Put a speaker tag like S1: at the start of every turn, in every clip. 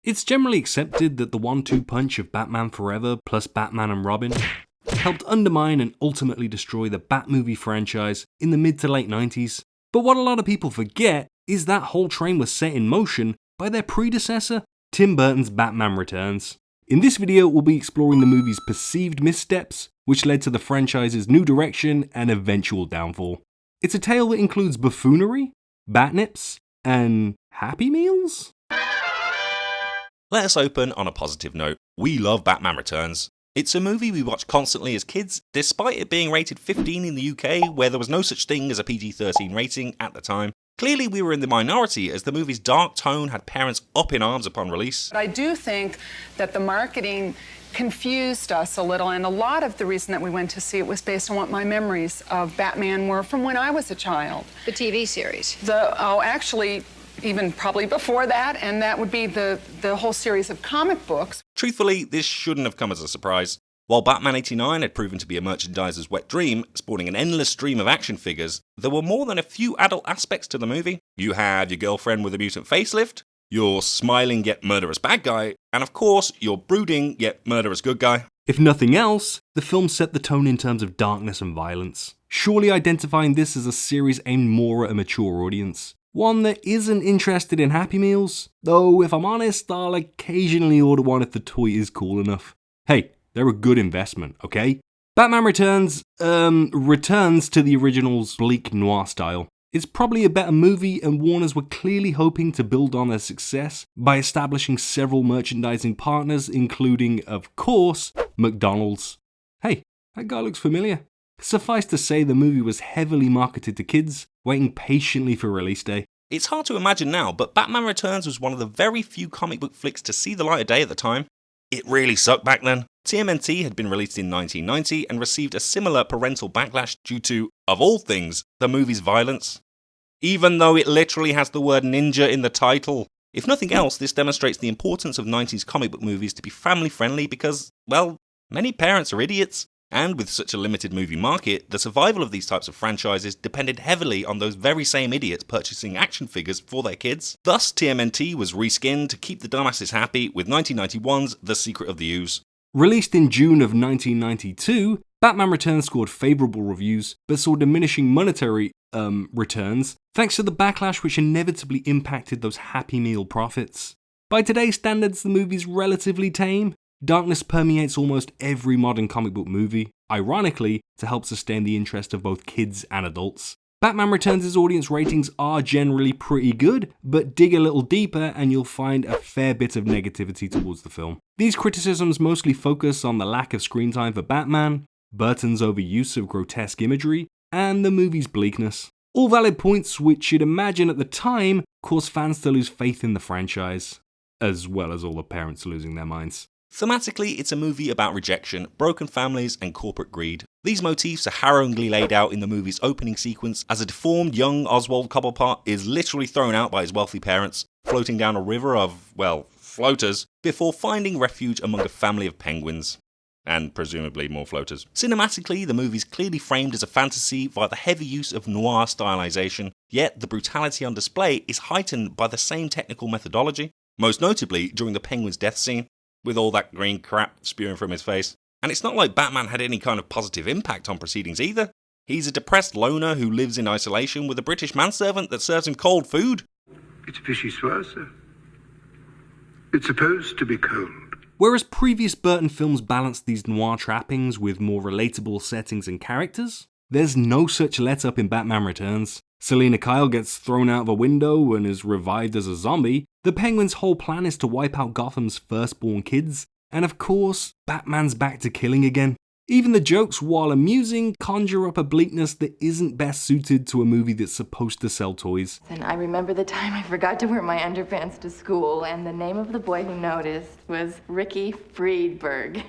S1: It's generally accepted that the 1-2 punch of Batman Forever plus Batman and Robin helped undermine and ultimately destroy the Batmovie franchise in the mid to late 90s. But what a lot of people forget is that whole train was set in motion by their predecessor, Tim Burton's Batman Returns. In this video, we'll be exploring the movie's perceived missteps, which led to the franchise's new direction and eventual downfall. It's a tale that includes buffoonery, batnips, and Happy Meals?
S2: Let us open on a positive note. We love Batman Returns. It's a movie we watched constantly as kids, despite it being rated 15 in the UK, where there was no such thing as a PG-13 rating at the time. Clearly we were in the minority, as the movie's dark tone had parents up in arms upon release.
S3: I do think that the marketing confused us a little, and a lot of the reason that we went to see it was based on what my memories of Batman were from when I was a child.
S4: The TV series?
S3: Actually, even probably before that, and that would be the whole series of comic books.
S2: Truthfully, this shouldn't have come as a surprise. While Batman 89 had proven to be a merchandiser's wet dream, sporting an endless stream of action figures, there were more than a few adult aspects to the movie. You had your girlfriend with a mutant facelift, your smiling yet murderous bad guy, and of course, your brooding yet murderous good guy.
S1: If nothing else, the film set the tone in terms of darkness and violence, surely identifying this as a series aimed more at a mature audience. One that isn't interested in Happy Meals, though if I'm honest, I'll occasionally order one if the toy is cool enough. Hey, they're a good investment, okay? Batman Returns returns to the original's bleak noir style. It's probably a better movie, and Warners were clearly hoping to build on their success by establishing several merchandising partners, including, of course, McDonald's. Hey, that guy looks familiar. Suffice to say, the movie was heavily marketed to kids, waiting patiently for release day.
S2: It's hard to imagine now, but Batman Returns was one of the very few comic book flicks to see the light of day at the time. It really sucked back then. TMNT had been released in 1990 and received a similar parental backlash due to, of all things, the movie's violence. Even though it literally has the word ninja in the title. If nothing else, this demonstrates the importance of 90s comic book movies to be family friendly because, well, many parents are idiots. And with such a limited movie market, the survival of these types of franchises depended heavily on those very same idiots purchasing action figures for their kids. Thus, TMNT was reskinned to keep the dumbasses happy with 1991's The Secret of the Ooze.
S1: Released in June of 1992, Batman Returns scored favourable reviews, but saw diminishing monetary returns thanks to the backlash which inevitably impacted those Happy Meal profits. By today's standards, the movie's relatively tame. Darkness permeates almost every modern comic book movie, ironically, to help sustain the interest of both kids and adults. Batman Returns' audience ratings are generally pretty good, but dig a little deeper and you'll find a fair bit of negativity towards the film. These criticisms mostly focus on the lack of screen time for Batman, Burton's overuse of grotesque imagery, and the movie's bleakness. All valid points which you'd imagine at the time caused fans to lose faith in the franchise, as well as all the parents losing their minds.
S2: Thematically, it's a movie about rejection, broken families, and corporate greed. These motifs are harrowingly laid out in the movie's opening sequence as a deformed young Oswald Cobblepot is literally thrown out by his wealthy parents, floating down a river of, well, floaters, before finding refuge among a family of penguins. And presumably more floaters. Cinematically, the movie's clearly framed as a fantasy via the heavy use of noir stylization, yet the brutality on display is heightened by the same technical methodology, most notably during the penguin's death scene, with all that green crap spewing from his face. And it's not like Batman had any kind of positive impact on proceedings either. He's a depressed loner who lives in isolation with a British manservant that serves him cold food.
S5: It's a fishy swell, sir. It's supposed to be cold.
S1: Whereas previous Burton films balanced these noir trappings with more relatable settings and characters, there's no such let-up in Batman Returns. Selina Kyle gets thrown out of a window and is revived as a zombie. The Penguin's whole plan is to wipe out Gotham's firstborn kids. And of course, Batman's back to killing again. Even the jokes, while amusing, conjure up a bleakness that isn't best suited to a movie that's supposed to sell toys.
S6: And I remember the time I forgot to wear my underpants to school, and the name of the boy who noticed was Ricky Friedberg.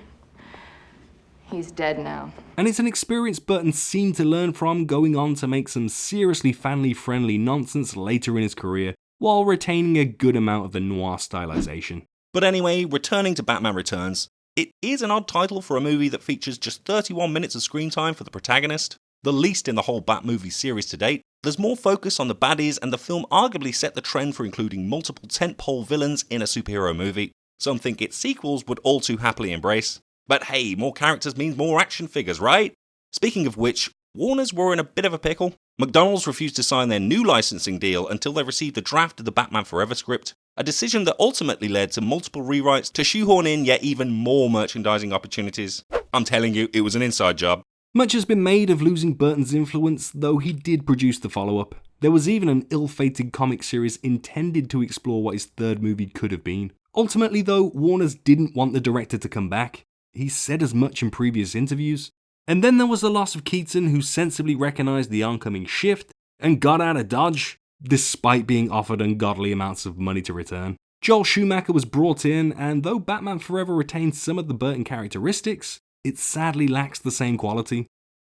S6: He's dead now.
S1: And it's an experience Burton seemed to learn from, going on to make some seriously family-friendly nonsense later in his career, while retaining a good amount of the noir stylization.
S2: But anyway, returning to Batman Returns, it is an odd title for a movie that features just 31 minutes of screen time for the protagonist. the least in the whole Bat-movie series to date. There's more focus on the baddies, and the film arguably set the trend for including multiple tentpole villains in a superhero movie. Some think its sequels would all too happily embrace. But hey, more characters means more action figures, right? Speaking of which, Warner's were in a bit of a pickle. McDonald's refused to sign their new licensing deal until they received a draft of the Batman Forever script, a decision that ultimately led to multiple rewrites to shoehorn in yet even more merchandising opportunities. I'm telling you, it was an inside job.
S1: Much has been made of losing Burton's influence, though he did produce the follow-up. There was even an ill-fated comic series intended to explore what his third movie could have been. Ultimately though, Warner's didn't want the director to come back. He said as much in previous interviews. And then there was the loss of Keaton, who sensibly recognised the oncoming shift and got out of Dodge, despite being offered ungodly amounts of money to return. Joel Schumacher was brought in, and though Batman Forever retained some of the Burton characteristics, it sadly lacks the same quality.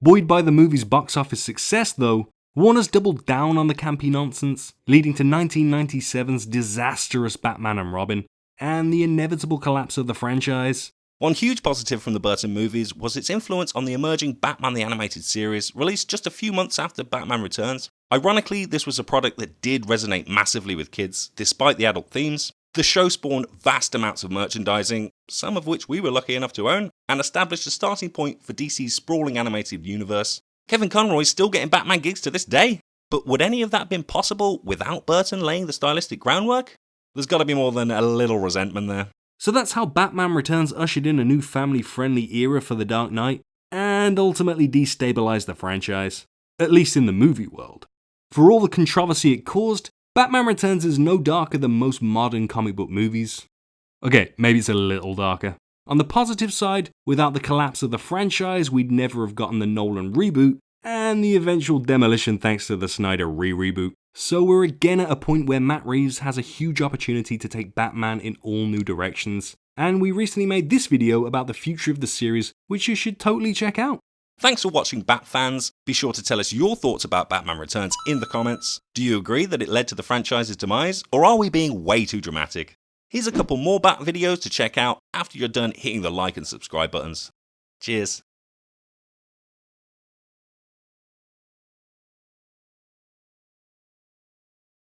S1: Buoyed by the movie's box office success though, Warner's doubled down on the campy nonsense, leading to 1997's disastrous Batman and Robin, and the inevitable collapse of the franchise.
S2: One huge positive from the Burton movies was its influence on the emerging Batman the Animated Series, released just a few months after Batman Returns. Ironically, this was a product that did resonate massively with kids, despite the adult themes. The show spawned vast amounts of merchandising, some of which we were lucky enough to own, and established a starting point for DC's sprawling animated universe. Kevin Conroy's still getting Batman gigs to this day, but would any of that have been possible without Burton laying the stylistic groundwork? There's got to be more than a little resentment there.
S1: So that's how Batman Returns ushered in a new family-friendly era for The Dark Knight, and ultimately destabilized the franchise, at least in the movie world. For all the controversy it caused, Batman Returns is no darker than most modern comic book movies. Okay, maybe it's a little darker. On the positive side, without the collapse of the franchise, we'd never have gotten the Nolan reboot, and the eventual demolition thanks to the Snyder reboot. So we're again at a point where Matt Reeves has a huge opportunity to take Batman in all new directions. And we recently made this video about the future of the series, which you should totally check out.
S2: Thanks for watching, Bat fans. Be sure to tell us your thoughts about Batman Returns in the comments. Do you agree that it led to the franchise's demise, or are we being way too dramatic? Here's a couple more Bat videos to check out after you're done hitting the like and subscribe buttons. Cheers.